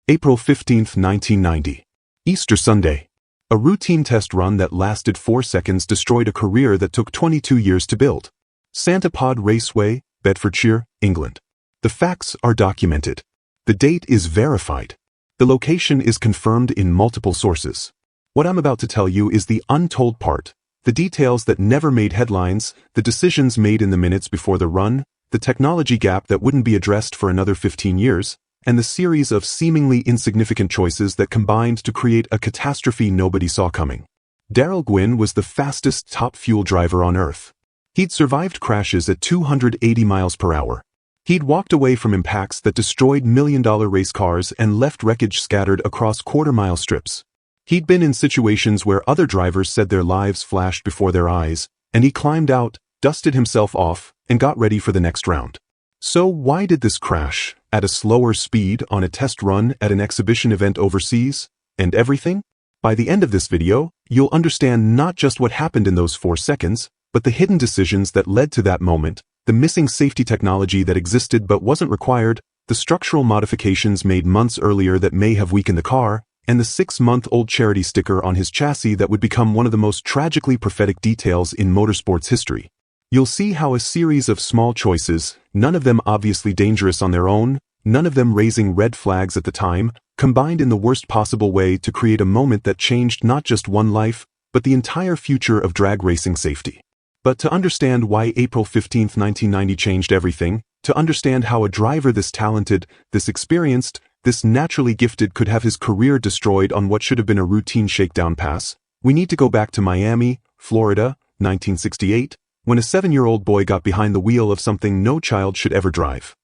April 15, 1990. Easter Sunday. A routine test run that lasted 4 seconds destroyed a career that took 22 years to build. Santa Pod Raceway, Bedfordshire, England. The facts are documented. The date is verified. The location is confirmed in multiple sources. What I'm about to tell you is the untold part, the details that never made headlines, the decisions made in the minutes before the run, the technology gap that wouldn't be addressed for another 15 years, and the series of seemingly insignificant choices that combined to create a catastrophe nobody saw coming. Darrell Gwynn was the fastest top fuel driver on Earth. He'd survived crashes at 280 miles per hour. He'd walked away from impacts that destroyed million-dollar race cars and left wreckage scattered across quarter-mile strips. He'd been in situations where other drivers said their lives flashed before their eyes, and he climbed out, dusted himself off, and got ready for the next round. So why did this crash, at a slower speed on a test run at an exhibition event overseas, and everything? By the end of this video, you'll understand not just what happened in those 4 seconds, but the hidden decisions that led to that moment, the missing safety technology that existed but wasn't required, the structural modifications made months earlier that may have weakened the car, and the 6-month-old charity sticker on his chassis that would become one of the most tragically prophetic details in motorsports history. You'll see how a series of small choices, none of them obviously dangerous on their own, none of them raising red flags at the time, combined in the worst possible way to create a moment that changed not just one life, but the entire future of drag racing safety. But to understand why April 15, 1990 changed everything, to understand how a driver this talented, this experienced, this naturally gifted could have his career destroyed on what should have been a routine shakedown pass, we need to go back to Miami, Florida, 1968, when a 7-year-old boy got behind the wheel of something no child should ever drive.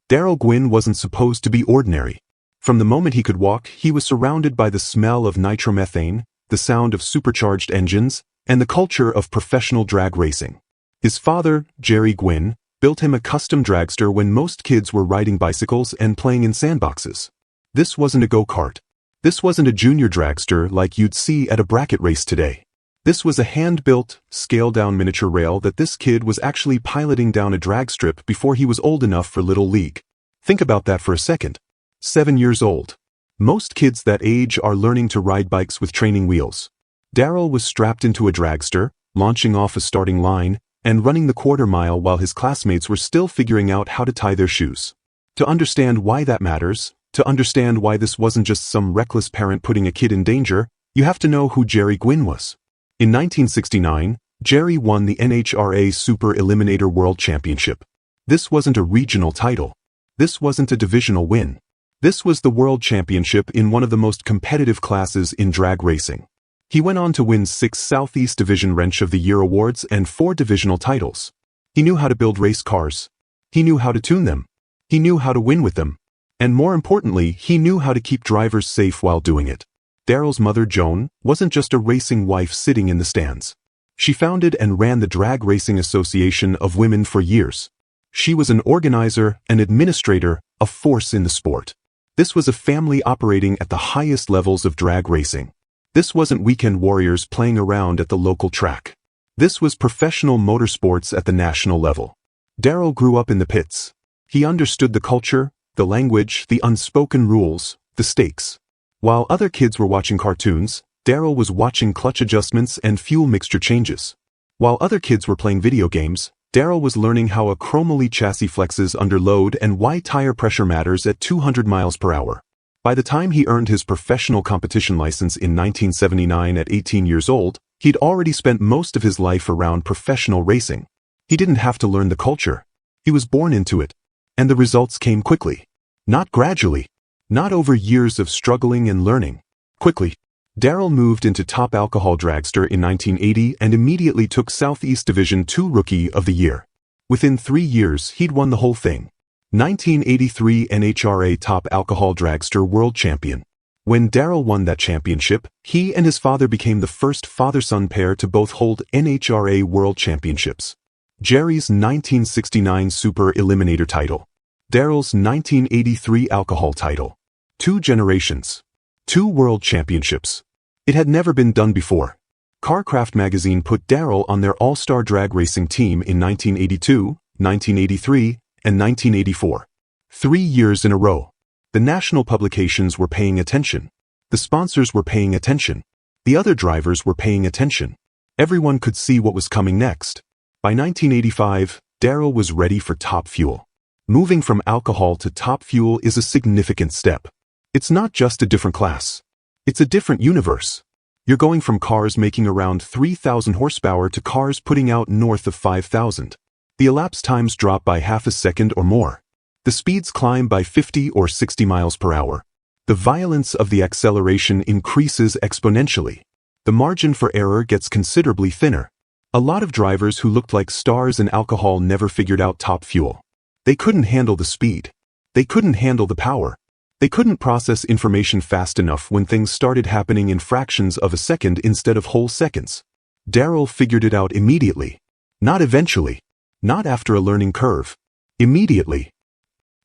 Darrell Gwynn wasn't supposed to be ordinary. From the moment he could walk, he was surrounded by the smell of nitromethane, the sound of supercharged engines, and the culture of professional drag racing. His father, Darrell Gwynn, built him a custom dragster when most kids were riding bicycles and playing in sandboxes. This wasn't a go-kart. This wasn't a junior dragster like you'd see at a bracket race today. This was a hand-built, scaled-down miniature rail that this kid was actually piloting down a drag strip before he was old enough for Little League. Think about that for a second. 7 years old. Most kids that age are learning to ride bikes with training wheels. Darrell was strapped into a dragster, launching off a starting line, and running the quarter-mile while his classmates were still figuring out how to tie their shoes. To understand why that matters, to understand why this wasn't just some reckless parent putting a kid in danger, you have to know who Darrell Gwynn was. In 1969, Jerry won the NHRA Super Eliminator World Championship. This wasn't a regional title. This wasn't a divisional win. This was the World Championship in one of the most competitive classes in drag racing. He went on to win 6 Southeast Division Wrench of the Year awards and 4 divisional titles. He knew how to build race cars. He knew how to tune them. He knew how to win with them. And more importantly, he knew how to keep drivers safe while doing it. Darrell's mother, Joan, wasn't just a racing wife sitting in the stands. She founded and ran the Drag Racing Association of Women for years. She was an organizer, an administrator, a force in the sport. This was a family operating at the highest levels of drag racing. This wasn't weekend warriors playing around at the local track. This was professional motorsports at the national level. Darrell grew up in the pits. He understood the culture, the language, the unspoken rules, the stakes. While other kids were watching cartoons, Darrell was watching clutch adjustments and fuel mixture changes. While other kids were playing video games, Darrell was learning how a chromoly chassis flexes under load and why tire pressure matters at 200 miles per hour. By the time he earned his professional competition license in 1979 at 18 years old, he'd already spent most of his life around professional racing. He didn't have to learn the culture. He was born into it. And the results came quickly. Not gradually. Not over years of struggling and learning. Quickly. Darrell moved into Top Alcohol Dragster in 1980 and immediately took Southeast Division II Rookie of the Year. Within 3 years, he'd won the whole thing. 1983 NHRA Top Alcohol Dragster World Champion. When Darrell won that championship, he and his father became the first father-son pair to both hold NHRA World Championships. Jerry's 1969 Super Eliminator title. Darrell's 1983 alcohol title. 2 generations. 2 world championships. It had never been done before. Carcraft magazine put Darrell on their all-star drag racing team in 1982, 1983, and 1984. 3 years in a row. The national publications were paying attention. The sponsors were paying attention. The other drivers were paying attention. Everyone could see what was coming next. By 1985, Darrell was ready for Top Fuel. Moving from alcohol to Top Fuel is a significant step. It's not just a different class. It's a different universe. You're going from cars making around 3,000 horsepower to cars putting out north of 5,000. The elapsed times drop by half a second or more. The speeds climb by 50 or 60 miles per hour. The violence of the acceleration increases exponentially. The margin for error gets considerably thinner. A lot of drivers who looked like stars in alcohol never figured out Top Fuel. They couldn't handle the speed. They couldn't handle the power. They couldn't process information fast enough when things started happening in fractions of a second instead of whole seconds. Darrell figured it out immediately. Not eventually. Not after a learning curve. Immediately.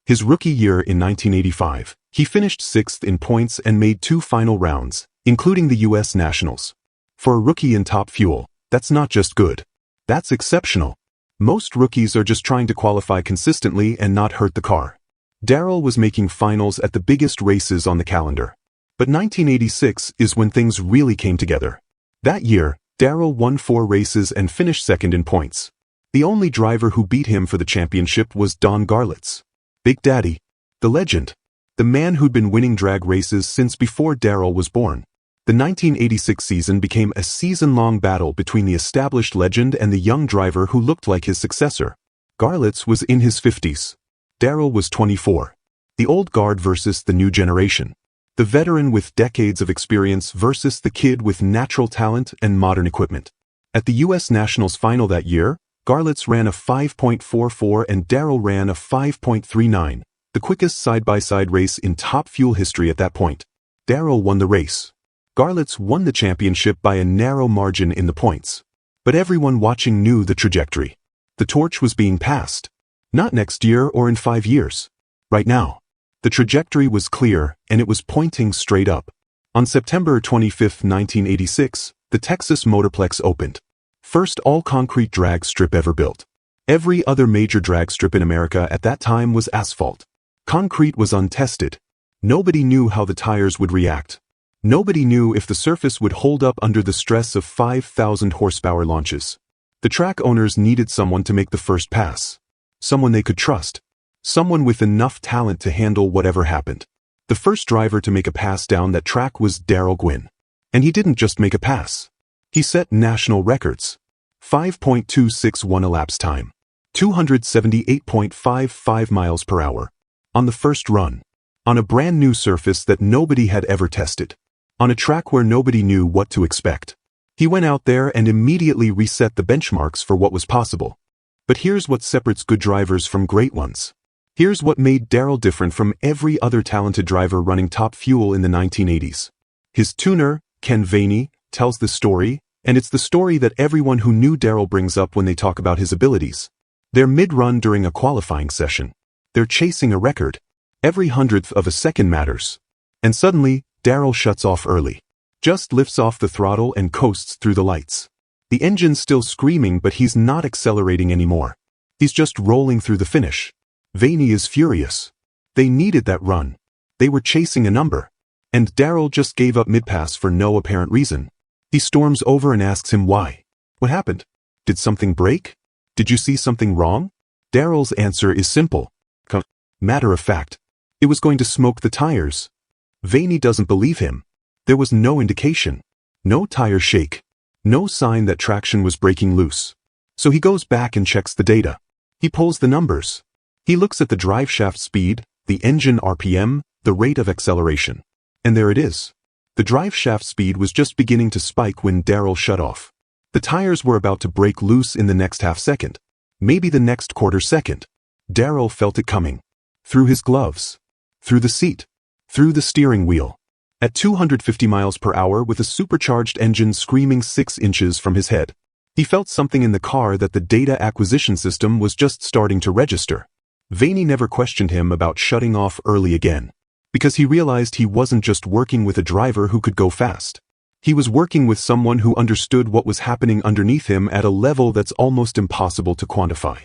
His rookie year in 1985, he finished 6th in points and made 2 final rounds, including the U.S. Nationals. For a rookie in Top Fuel, that's not just good. That's exceptional. Most rookies are just trying to qualify consistently and not hurt the car. Darrell was making finals at the biggest races on the calendar. But 1986 is when things really came together. That year, Darrell won 4 races and finished 2nd in points. The only driver who beat him for the championship was Don Garlits. Big Daddy. The legend. The man who'd been winning drag races since before Darrell was born. The 1986 season became a season-long battle between the established legend and the young driver who looked like his successor. Garlits was in his 50s. Darrell was 24. The old guard versus the new generation. The veteran with decades of experience versus the kid with natural talent and modern equipment. At the U.S. Nationals final that year, Garlits ran a 5.44 and Darrell ran a 5.39, the quickest side-by-side race in Top Fuel history at that point. Darrell won the race. Garlits won the championship by a narrow margin in the points. But everyone watching knew the trajectory. The torch was being passed. Not next year or in 5 years. Right now. The trajectory was clear, and it was pointing straight up. On September 25, 1986, the Texas Motorplex opened. First all-concrete drag strip ever built. Every other major drag strip in America at that time was asphalt. Concrete was untested. Nobody knew how the tires would react. Nobody knew if the surface would hold up under the stress of 5,000 horsepower launches. The track owners needed someone to make the first pass. Someone they could trust. Someone with enough talent to handle whatever happened. The first driver to make a pass down that track was Darrell Gwynn. And he didn't just make a pass. He set national records. 5.261 elapsed time. 278.55 miles per hour. On the first run. On a brand new surface that nobody had ever tested. On a track where nobody knew what to expect. He went out there and immediately reset the benchmarks for what was possible. But here's what separates good drivers from great ones. Here's what made Darrell different from every other talented driver running Top Fuel in the 1980s. His tuner, Ken Vaney, tells the story, and it's the story that everyone who knew Darrell brings up when they talk about his abilities. They're mid-run during a qualifying session. They're chasing a record. Every hundredth of a second matters. And suddenly, Darrell shuts off early. Just lifts off the throttle and coasts through the lights. The engine's still screaming, but he's not accelerating anymore. He's just rolling through the finish. Vaney is furious. They needed that run. They were chasing a number. And Darrell just gave up mid-pass for no apparent reason. He storms over and asks him why. What happened? Did something break? Did you see something wrong? Darrell's answer is simple. Matter of fact. It was going to smoke the tires. Vaney doesn't believe him. There was no indication. No tire shake. No sign that traction was breaking loose. So he goes back and checks the data. He pulls the numbers. He looks at the drive shaft speed, the engine RPM, the rate of acceleration. And there it is. The drive shaft speed was just beginning to spike when Darrell shut off. The tires were about to break loose in the next half second. Maybe the next quarter second. Darrell felt it coming. Through his gloves. Through the seat. Through the steering wheel. At 250 miles per hour with a supercharged engine screaming 6 inches from his head. He felt something in the car that the data acquisition system was just starting to register. Vaney never questioned him about shutting off early again. Because he realized he wasn't just working with a driver who could go fast. He was working with someone who understood what was happening underneath him at a level that's almost impossible to quantify.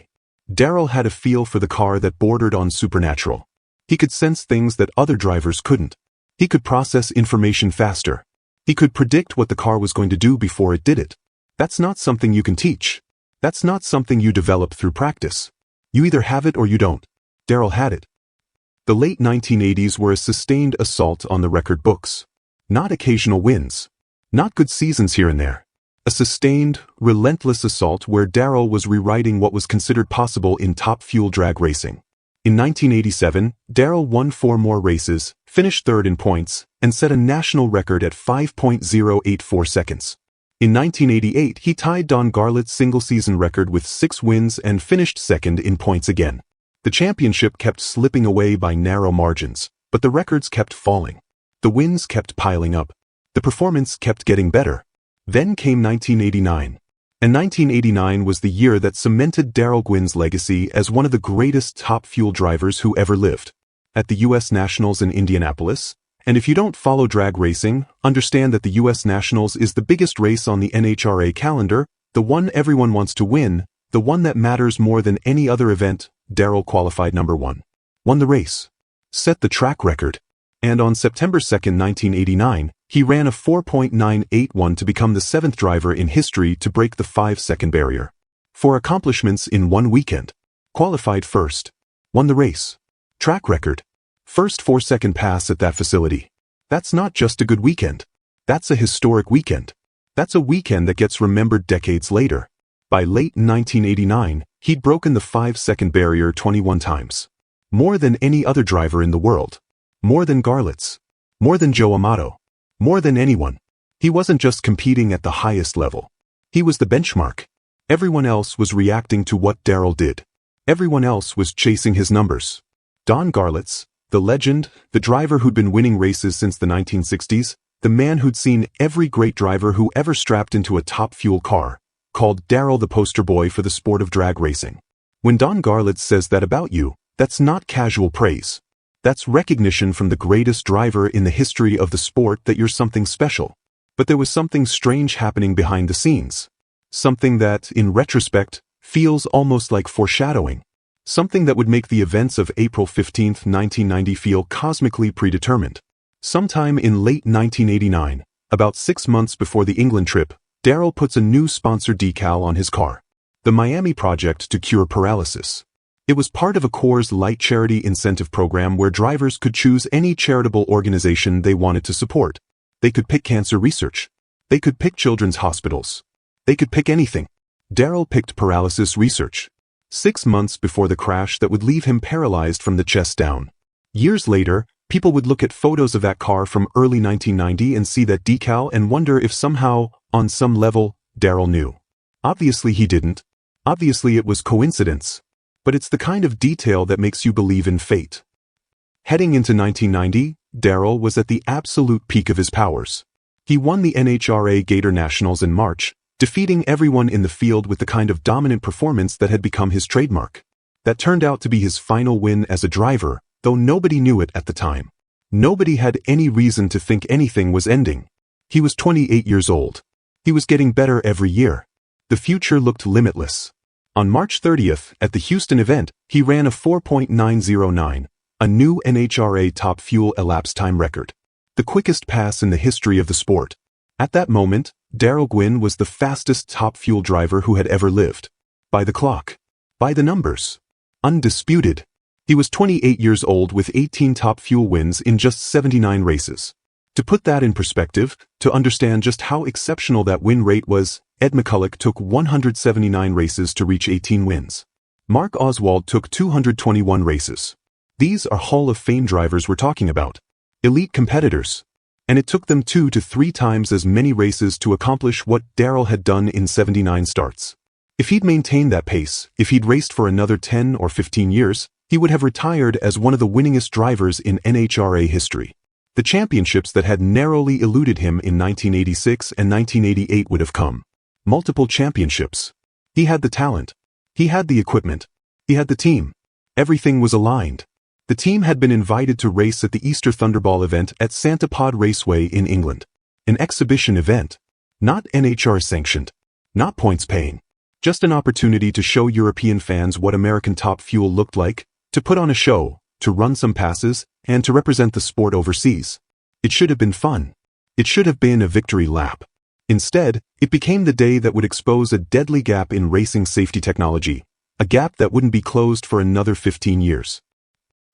Darrell had a feel for the car that bordered on supernatural. He could sense things that other drivers couldn't. He could process information faster. He could predict what the car was going to do before it did it. That's not something you can teach. That's not something you develop through practice. You either have it or you don't. Darrell had it. The late 1980s were a sustained assault on the record books. Not occasional wins. Not good seasons here and there. A sustained, relentless assault where Darrell was rewriting what was considered possible in top fuel drag racing. In 1987, Darrell won 4 more races, finished third in points, and set a national record at 5.084 seconds. In 1988, he tied Don Garlett's single-season record with 6 wins and finished second in points again. The championship kept slipping away by narrow margins, but the records kept falling. The wins kept piling up. The performance kept getting better. Then came 1989. And 1989 was the year that cemented Darrell Gwynn's legacy as one of the greatest top fuel drivers who ever lived. At the U.S. Nationals in Indianapolis, and if you don't follow drag racing, understand that the U.S. Nationals is the biggest race on the NHRA calendar, the one everyone wants to win, the one that matters more than any other event. Darrell qualified number 1. Won the race. Set the track record. And on September 2, 1989, he ran a 4.981 to become the 7th driver in history to break the 5-second barrier. 4 accomplishments in one weekend. Qualified first. Won the race. Track record. First 4-second pass at that facility. That's not just a good weekend. That's a historic weekend. That's a weekend that gets remembered decades later. By late 1989, he'd broken the 5-second barrier 21 times. More than any other driver in the world. More than Garlett's. More than Joe Amato. More than anyone. He wasn't just competing at the highest level. He was the benchmark. Everyone else was reacting to what Darrell did. Everyone else was chasing his numbers. Don Garlett's, the legend, the driver who'd been winning races since the 1960s, the man who'd seen every great driver who ever strapped into a top fuel car, called Darrell the poster boy for the sport of drag racing. When Don Garlett says that about you, that's not casual praise. That's recognition from the greatest driver in the history of the sport that you're something special. But there was something strange happening behind the scenes. Something that, in retrospect, feels almost like foreshadowing. Something that would make the events of April 15, 1990 feel cosmically predetermined. Sometime in late 1989, about 6 months before the England trip, Darrell puts a new sponsor decal on his car. The Miami Project to Cure Paralysis. It was part of a Coors Light charity incentive program where drivers could choose any charitable organization they wanted to support. They could pick cancer research. They could pick children's hospitals. They could pick anything. Darrell picked paralysis research. 6 months before the crash that would leave him paralyzed from the chest down. Years later, people would look at photos of that car from early 1990 and see that decal and wonder if somehow, on some level, Darrell knew. Obviously he didn't. Obviously it was coincidence. But it's the kind of detail that makes you believe in fate. Heading into 1990, Darrell was at the absolute peak of his powers. He won the NHRA Gator Nationals in March, defeating everyone in the field with the kind of dominant performance that had become his trademark. That turned out to be his final win as a driver, though nobody knew it at the time. Nobody had any reason to think anything was ending. He was 28 years old. He was getting better every year. The future looked limitless. On March 30th, at the Houston event, he ran a 4.909, a new NHRA top fuel elapsed time record. The quickest pass in the history of the sport. At that moment, Darrell Gwynn was the fastest top fuel driver who had ever lived. By the clock. By the numbers. Undisputed. He was 28 years old with 18 top fuel wins in just 79 races. To put that in perspective, to understand just how exceptional that win rate was, Ed McCulloch took 179 races to reach 18 wins. Mark Oswald took 221 races. These are Hall of Fame drivers we're talking about. Elite competitors. And it took them 2 to 3 times as many races to accomplish what Darrell had done in 79 starts. If he'd maintained that pace, if he'd raced for another 10 or 15 years, he would have retired as one of the winningest drivers in NHRA history. The championships that had narrowly eluded him in 1986 and 1988 would have come. Multiple championships. He had the talent. He had the equipment. He had the team. Everything was aligned. The team had been invited to race at the Easter Thunderball event at Santa Pod Raceway in England. An exhibition event. Not NHR sanctioned. Not points paying. Just an opportunity to show European fans what American top fuel looked like, to put on a show, to run some passes, and to represent the sport overseas. It should have been fun. It should have been a victory lap. Instead, it became the day that would expose a deadly gap in racing safety technology, a gap that wouldn't be closed for another 15 years.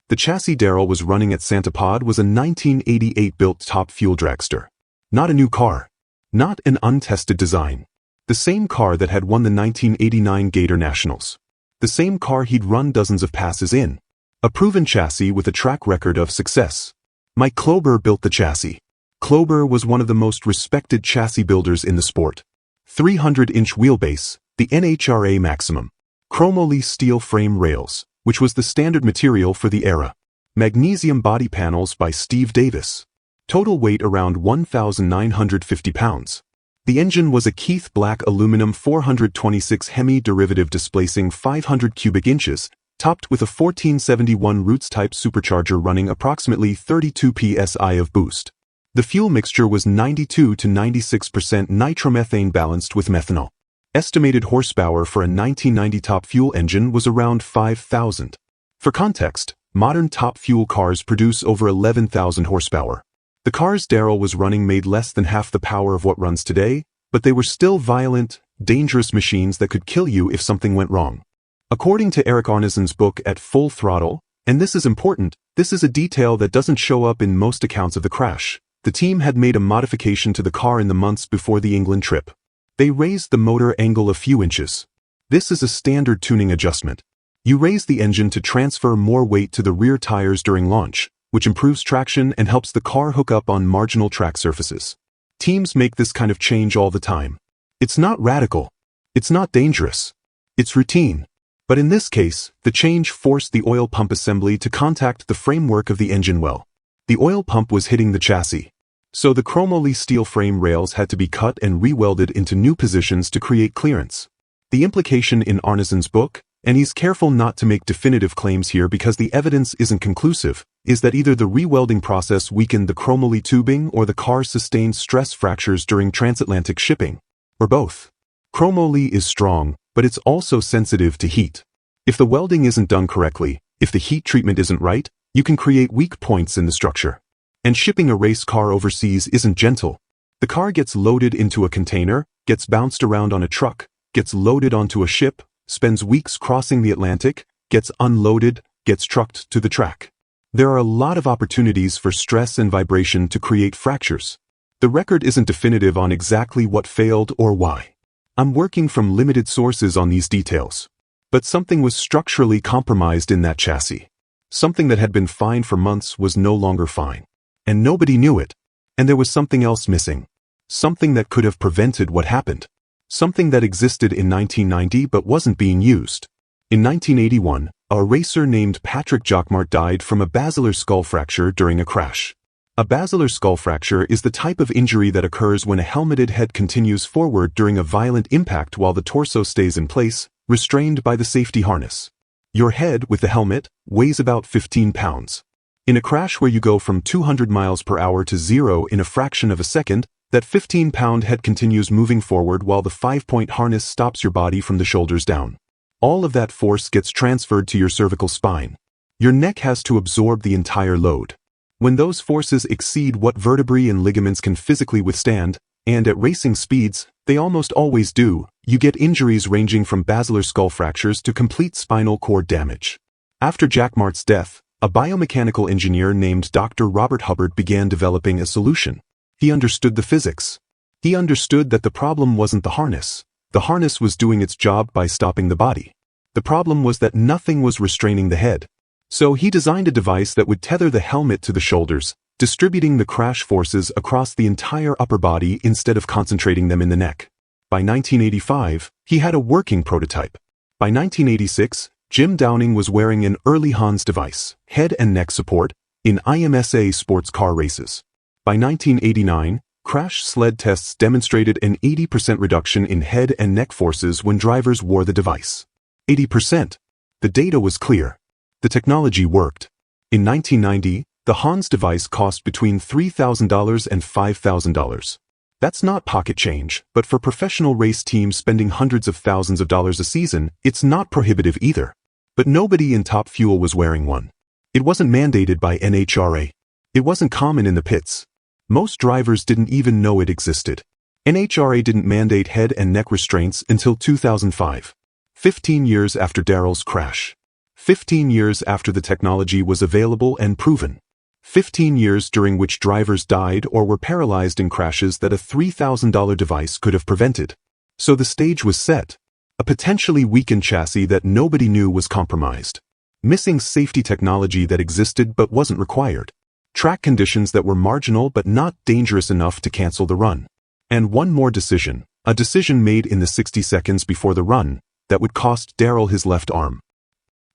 The chassis Darrell was running at Santa Pod was a 1988-built top fuel dragster. Not a new car. Not an untested design. The same car that had won the 1989 Gator Nationals. The same car he'd run dozens of passes in. A proven chassis with a track record of success. Mike Klober built the chassis. Klober was one of the most respected chassis builders in the sport. 300-inch wheelbase, the NHRA maximum. Chromoly steel frame rails, which was the standard material for the era. Magnesium body panels by Steve Davis. Total weight around 1,950 pounds. The engine was a Keith Black aluminum 426 Hemi derivative displacing 500 cubic inches, topped with a 1471 Roots-type supercharger running approximately 32 psi of boost. The fuel mixture was 92 to 96% nitromethane balanced with methanol. Estimated horsepower for a 1990 top fuel engine was around 5,000. For context, modern top fuel cars produce over 11,000 horsepower. The cars Darrell was running made less than half the power of what runs today, but they were still violent, dangerous machines that could kill you if something went wrong. According to Eric Arnesen's book At Full Throttle, and this is important, this is a detail that doesn't show up in most accounts of the crash. The team had made a modification to the car in the months before the England trip. They raised the motor angle a few inches. This is a standard tuning adjustment. You raise the engine to transfer more weight to the rear tires during launch, which improves traction and helps the car hook up on marginal track surfaces. Teams make this kind of change all the time. It's not radical. It's not dangerous. It's routine. But in this case, the change forced the oil pump assembly to contact the framework of the engine well. The oil pump was hitting the chassis. So the chromoly steel frame rails had to be cut and re-welded into new positions to create clearance. The implication in Arnesen's book, and he's careful not to make definitive claims here because the evidence isn't conclusive, is that either the re-welding process weakened the chromoly tubing or the car sustained stress fractures during transatlantic shipping. Or both. Chromoly is strong, but it's also sensitive to heat. If the welding isn't done correctly, if the heat treatment isn't right, you can create weak points in the structure. And shipping a race car overseas isn't gentle. The car gets loaded into a container, gets bounced around on a truck, gets loaded onto a ship, spends weeks crossing the Atlantic, gets unloaded, gets trucked to the track. There are a lot of opportunities for stress and vibration to create fractures. The record isn't definitive on exactly what failed or why. I'm working from limited sources on these details. But something was structurally compromised in that chassis. Something that had been fine for months was no longer fine. And nobody knew it. And there was something else missing. Something that could have prevented what happened. Something that existed in 1990 but wasn't being used. In 1981, a racer named Patrick Jacquemart died from a basilar skull fracture during a crash. A basilar skull fracture is the type of injury that occurs when a helmeted head continues forward during a violent impact while the torso stays in place, restrained by the safety harness. Your head, with the helmet, weighs about 15 pounds. In a crash where you go from 200 miles per hour to zero in a fraction of a second, that 15-pound head continues moving forward while the 5-point harness stops your body from the shoulders down. All of that force gets transferred to your cervical spine. Your neck has to absorb the entire load. When those forces exceed what vertebrae and ligaments can physically withstand, and at racing speeds, they almost always do, you get injuries ranging from basilar skull fractures to complete spinal cord damage. After Jacquemart's death, a biomechanical engineer named Dr. Robert Hubbard began developing a solution. He understood the physics. He understood that the problem wasn't the harness. The harness was doing its job by stopping the body. The problem was that nothing was restraining the head. So he designed a device that would tether the helmet to the shoulders, distributing the crash forces across the entire upper body instead of concentrating them in the neck. By 1985, he had a working prototype. By 1986, Jim Downing was wearing an early Hans device, head and neck support, in IMSA sports car races. By 1989, crash sled tests demonstrated an 80% reduction in head and neck forces when drivers wore the device. 80%. The data was clear. The technology worked. In 1990, the Hans device cost between $3,000 and $5,000. That's not pocket change, but for professional race teams spending hundreds of thousands of dollars a season, it's not prohibitive either. But nobody in Top Fuel was wearing one. It wasn't mandated by NHRA. It wasn't common in the pits. Most drivers didn't even know it existed. NHRA didn't mandate head and neck restraints until 2005. 15 years after Darrell's crash. 15 years after the technology was available and proven. 15 years during which drivers died or were paralyzed in crashes that a $3,000 device could have prevented. So the stage was set. A potentially weakened chassis that nobody knew was compromised. Missing safety technology that existed but wasn't required. Track conditions that were marginal but not dangerous enough to cancel the run. And one more decision, a decision made in the 60 seconds before the run, that would cost Darrell his left arm.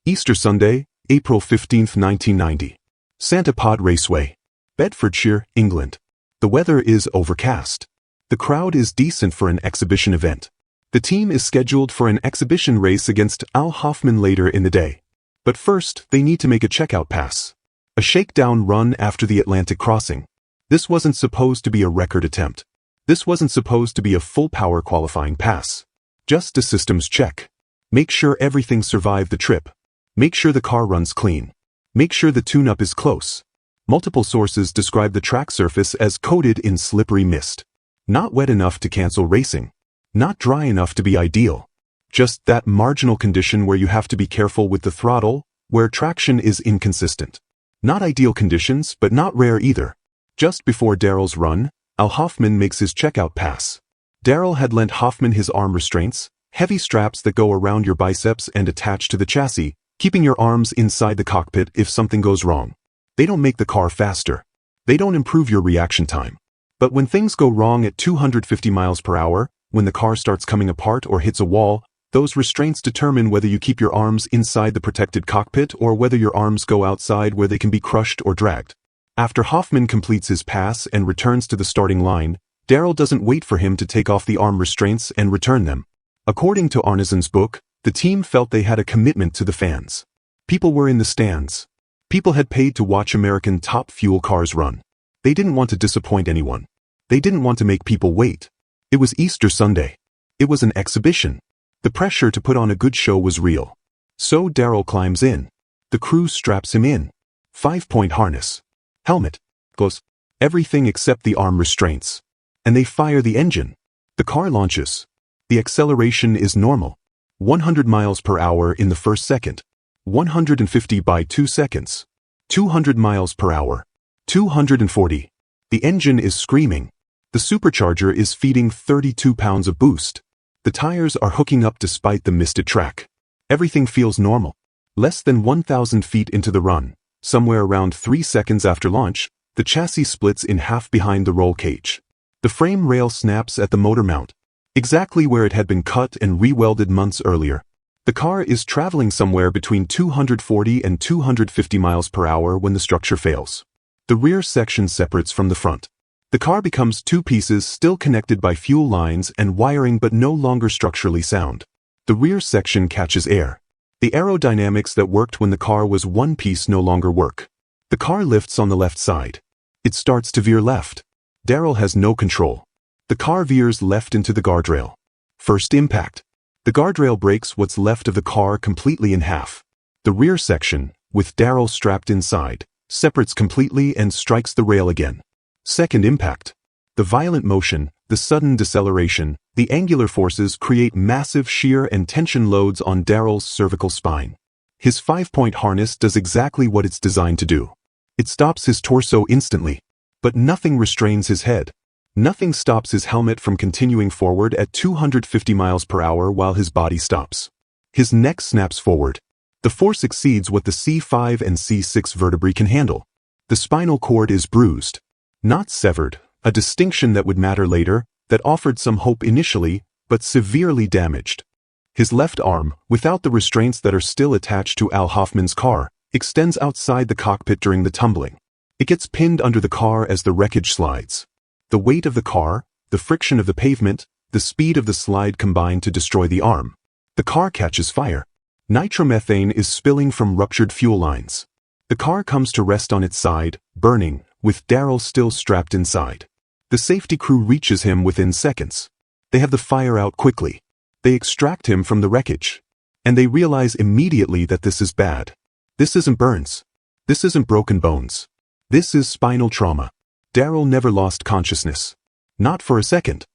Easter Sunday, April 15, 1990. Santa Pod Raceway, Bedfordshire, England. The weather is overcast. The crowd is decent for an exhibition event. The team is scheduled for an exhibition race against Al Hoffman later in the day. But first, they need to make a checkout pass. A shakedown run after the Atlantic crossing. This wasn't supposed to be a record attempt. This wasn't supposed to be a full-power qualifying pass. Just a systems check. Make sure everything survived the trip. Make sure the car runs clean. Make sure the tune-up is close. Multiple sources describe the track surface as coated in slippery mist. Not wet enough to cancel racing. Not dry enough to be ideal. Just that marginal condition where you have to be careful with the throttle, where traction is inconsistent. Not ideal conditions, but not rare either. Just before Darrell's run, Al Hoffman makes his checkout pass. Darrell had lent Hoffman his arm restraints, heavy straps that go around your biceps and attach to the chassis, keeping your arms inside the cockpit if something goes wrong. They don't make the car faster. They don't improve your reaction time. But when things go wrong at 250 miles per hour, when the car starts coming apart or hits a wall, those restraints determine whether you keep your arms inside the protected cockpit or whether your arms go outside where they can be crushed or dragged. After Hoffman completes his pass and returns to the starting line, Darrell doesn't wait for him to take off the arm restraints and return them. According to Arnesen's book, the team felt they had a commitment to the fans. People were in the stands. People had paid to watch American top fuel cars run. They didn't want to disappoint anyone. They didn't want to make people wait. It was Easter Sunday. It was an exhibition. The pressure to put on a good show was real. So Darrell climbs in. The crew straps him in. 5-point harness. Helmet. Gloves. Everything except the arm restraints. And they fire the engine. The car launches. The acceleration is normal. 100 miles per hour in the first second. 150 by 2 seconds. 200 miles per hour. 240. The engine is screaming. The supercharger is feeding 32 pounds of boost. The tires are hooking up despite the misted track. Everything feels normal. Less than 1,000 feet into the run, somewhere around 3 seconds after launch, the chassis splits in half behind the roll cage. The frame rail snaps at the motor mount. Exactly where it had been cut and re-welded months earlier. The car is traveling somewhere between 240 and 250 miles per hour when the structure fails. The rear section separates from the front. The car becomes two pieces still connected by fuel lines and wiring but no longer structurally sound. The rear section catches air. The aerodynamics that worked when the car was one piece no longer work. The car lifts on the left side. It starts to veer left. Darrell has no control. The car veers left into the guardrail. First impact. The guardrail breaks what's left of the car completely in half. The rear section, with Darrell strapped inside, separates completely and strikes the rail again. Second impact. The violent motion, the sudden deceleration, the angular forces create massive shear and tension loads on Darrell's cervical spine. His 5-point harness does exactly what it's designed to do. It stops his torso instantly. But nothing restrains his head. Nothing stops his helmet from continuing forward at 250 miles per hour while his body stops. His neck snaps forward. The force exceeds what the C5 and C6 vertebrae can handle. The spinal cord is bruised. Not severed, a distinction that would matter later, that offered some hope initially, but severely damaged. His left arm, without the restraints that are still attached to Al Hoffman's car, extends outside the cockpit during the tumbling. It gets pinned under the car as the wreckage slides. The weight of the car, the friction of the pavement, the speed of the slide combine to destroy the arm. The car catches fire. Nitromethane is spilling from ruptured fuel lines. The car comes to rest on its side, burning, with Darrell still strapped inside. The safety crew reaches him within seconds. They have the fire out quickly. They extract him from the wreckage. And they realize immediately that this is bad. This isn't burns. This isn't broken bones. This is spinal trauma. Darrell never lost consciousness. Not for a second.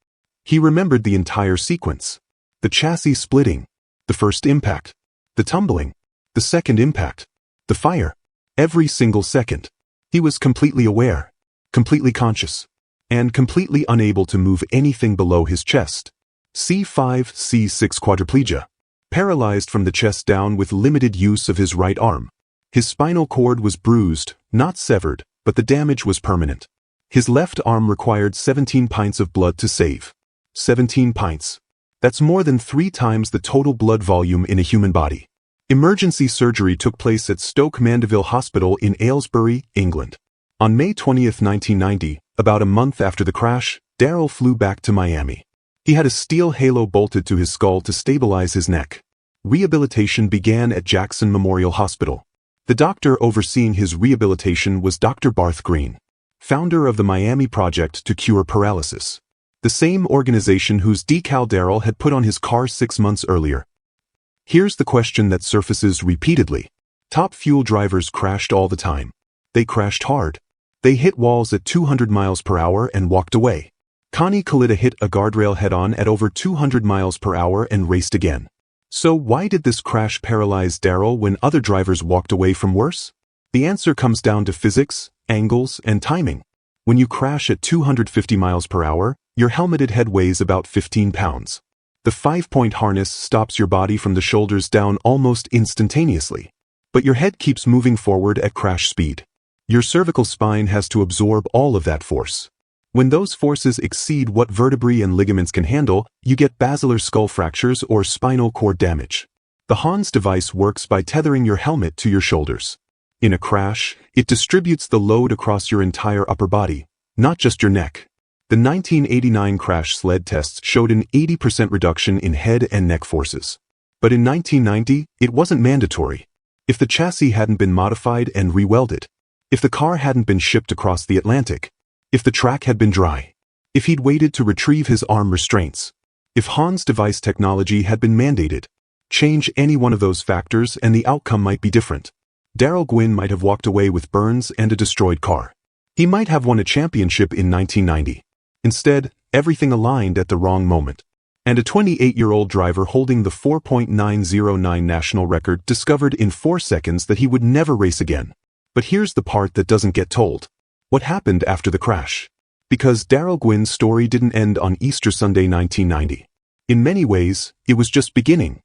He remembered the entire sequence. The chassis splitting. The first impact. The tumbling. The second impact. The fire. Every single second. He was completely aware. Completely conscious. And completely unable to move anything below his chest. C5, C6 quadriplegia. Paralyzed from the chest down with limited use of his right arm. His spinal cord was bruised, not severed, but the damage was permanent. His left arm required 17 pints of blood to save. 17 pints. That's more than 3 times the total blood volume in a human body. Emergency surgery took place at Stoke Mandeville Hospital in Aylesbury, England. On May 20, 1990, about a month after the crash, Darrell flew back to Miami. He had a steel halo bolted to his skull to stabilize his neck. Rehabilitation began at Jackson Memorial Hospital. The doctor overseeing his rehabilitation was Dr. Barth Green, founder of the Miami Project to Cure Paralysis, the same organization whose decal Darrell had put on his car 6 months earlier. Here's the question that surfaces repeatedly. Top fuel drivers crashed all the time. They crashed hard. They hit walls at 200 miles per hour and walked away. Connie Kalitta hit a guardrail head-on at over 200 miles per hour and raced again. So why did this crash paralyze Darrell when other drivers walked away from worse? The answer comes down to physics, angles, and timing. When you crash at 250 miles per hour, your helmeted head weighs about 15 pounds. The 5-point harness stops your body from the shoulders down almost instantaneously. But your head keeps moving forward at crash speed. Your cervical spine has to absorb all of that force. When those forces exceed what vertebrae and ligaments can handle, you get basilar skull fractures or spinal cord damage. The Hans device works by tethering your helmet to your shoulders. In a crash, it distributes the load across your entire upper body, not just your neck. The 1989 crash sled tests showed an 80% reduction in head and neck forces. But in 1990, it wasn't mandatory. If the chassis hadn't been modified and re-welded, if the car hadn't been shipped across the Atlantic, if the track had been dry, if he'd waited to retrieve his arm restraints, if Hans device technology had been mandated, change any one of those factors and the outcome might be different. Darrell Gwynn might have walked away with burns and a destroyed car. He might have won a championship in 1990. Instead, everything aligned at the wrong moment. And a 28-year-old driver holding the 4.909 national record discovered in 4 seconds that he would never race again. But here's the part that doesn't get told. What happened after the crash? Because Darrell Gwynn's story didn't end on Easter Sunday 1990. In many ways, it was just beginning.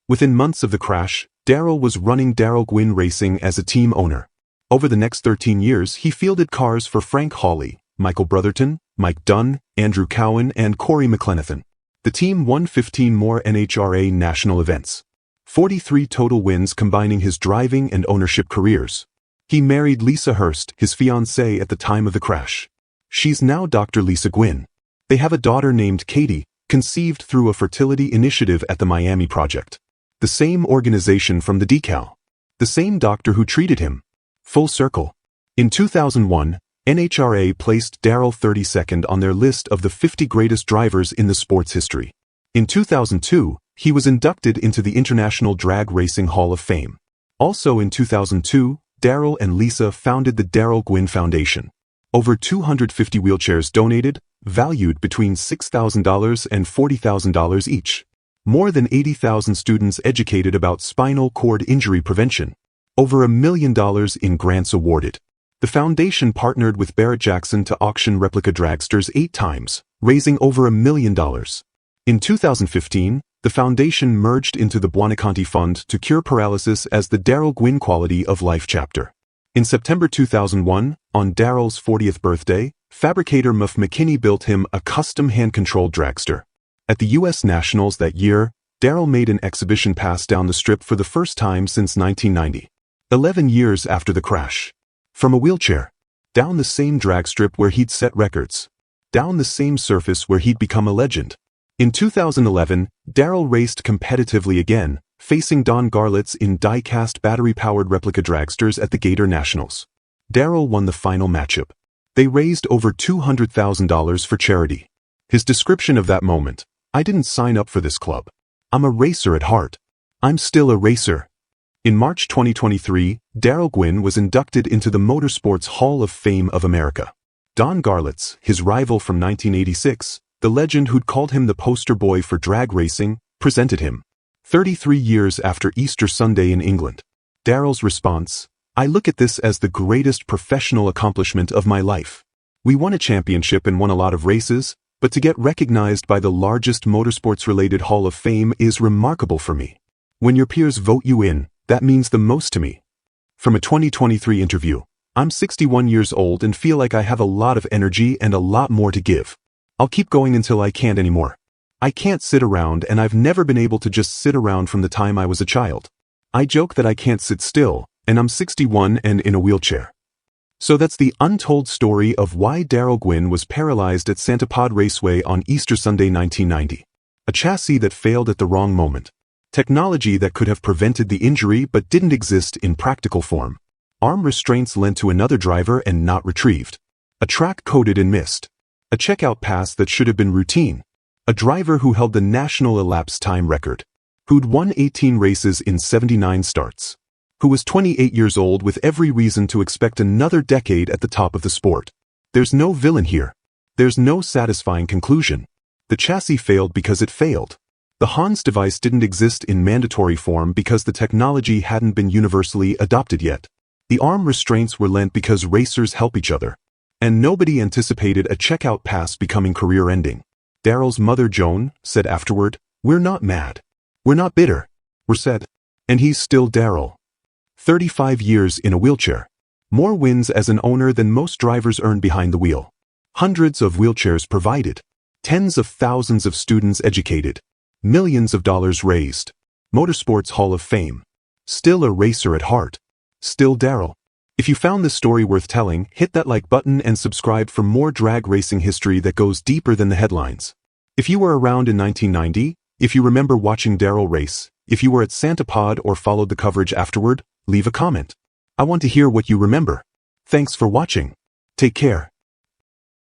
Within months of the crash, Darrell was running Darrell Gwynn Racing as a team owner. Over the next 13 years, he fielded cars for Frank Hawley, Michael Brotherton, Mike Dunn, Andrew Cowan, and Corey McLenithan. The team won 15 more NHRA national events. 43 total wins combining his driving and ownership careers. He married Lisa Hurst, his fiancée at the time of the crash. She's now Dr. Lisa Gwynn. They have a daughter named Katie, conceived through a fertility initiative at the Miami Project. The same organization from the decal. The same doctor who treated him. Full circle. In 2001, NHRA placed Darrell 32nd on their list of the 50 greatest drivers in the sport's history. In 2002, he was inducted into the International Drag Racing Hall of Fame. Also in 2002, Darrell and Lisa founded the Darrell Gwynn Foundation. Over 250 wheelchairs donated, valued between $6,000 and $40,000 each. More than 80,000 students educated about spinal cord injury prevention. Over $1 million in grants awarded. The foundation partnered with Barrett Jackson to auction replica dragsters 8 times, raising over $1 million. In 2015, the foundation merged into the Buonaconti Fund to Cure Paralysis as the Darrell Gwynn Quality of Life chapter. In September 2001, on Darrell's 40th birthday, fabricator Muff McKinney built him a custom hand-controlled dragster. At the U.S. Nationals that year, Darrell made an exhibition pass down the strip for the first time since 1990. 11 years after the crash. From a wheelchair. Down the same drag strip where he'd set records. Down the same surface where he'd become a legend. In 2011, Darrell raced competitively again, facing Don Garlitz in die-cast battery-powered replica dragsters at the Gator Nationals. Darrell won the final matchup. They raised over $200,000 for charity. His description of that moment: "I didn't sign up for this club. I'm a racer at heart. I'm still a racer." In March 2023, Darrell Gwynn was inducted into the Motorsports Hall of Fame of America. Don Garlits, his rival from 1986, the legend who'd called him the poster boy for drag racing, presented him. 33 years after Easter Sunday in England. Darrell's response: "I look at this as the greatest professional accomplishment of my life. We won a championship and won a lot of races, but to get recognized by the largest motorsports-related Hall of Fame is remarkable for me. When your peers vote you in, that means the most to me." From a 2023 interview: "I'm 61 years old and feel like I have a lot of energy and a lot more to give. I'll keep going until I can't anymore. I can't sit around, and I've never been able to just sit around from the time I was a child. I joke that I can't sit still, and I'm 61 and in a wheelchair." So that's the untold story of why Darrell Gwynn was paralyzed at Santa Pod Raceway on Easter Sunday 1990. A chassis that failed at the wrong moment. Technology that could have prevented the injury but didn't exist in practical form. Arm restraints lent to another driver and not retrieved. A track coated in mist. A checkout pass that should have been routine. A driver who held the national elapsed time record. Who'd won 18 races in 79 starts. Who was 28 years old with every reason to expect another decade at the top of the sport. There's no villain here. There's no satisfying conclusion. The chassis failed because it failed. The Hans device didn't exist in mandatory form because the technology hadn't been universally adopted yet. The arm restraints were lent because racers help each other. And nobody anticipated a checkout pass becoming career-ending. Darrell's mother Joan said afterward, "We're not mad. We're not bitter. We're sad." And he's still Darrell. 35 years in a wheelchair. More wins as an owner than most drivers earn behind the wheel. Hundreds of wheelchairs provided. Tens of thousands of students educated. Millions of dollars raised. Motorsports Hall of Fame. Still a racer at heart. Still Darrell. If you found this story worth telling, hit that like button and subscribe for more drag racing history that goes deeper than the headlines. If you were around in 1990, if you remember watching Darrell race, if you were at Santa Pod or followed the coverage afterward, leave a comment. I want to hear what you remember. Thanks for watching. Take care.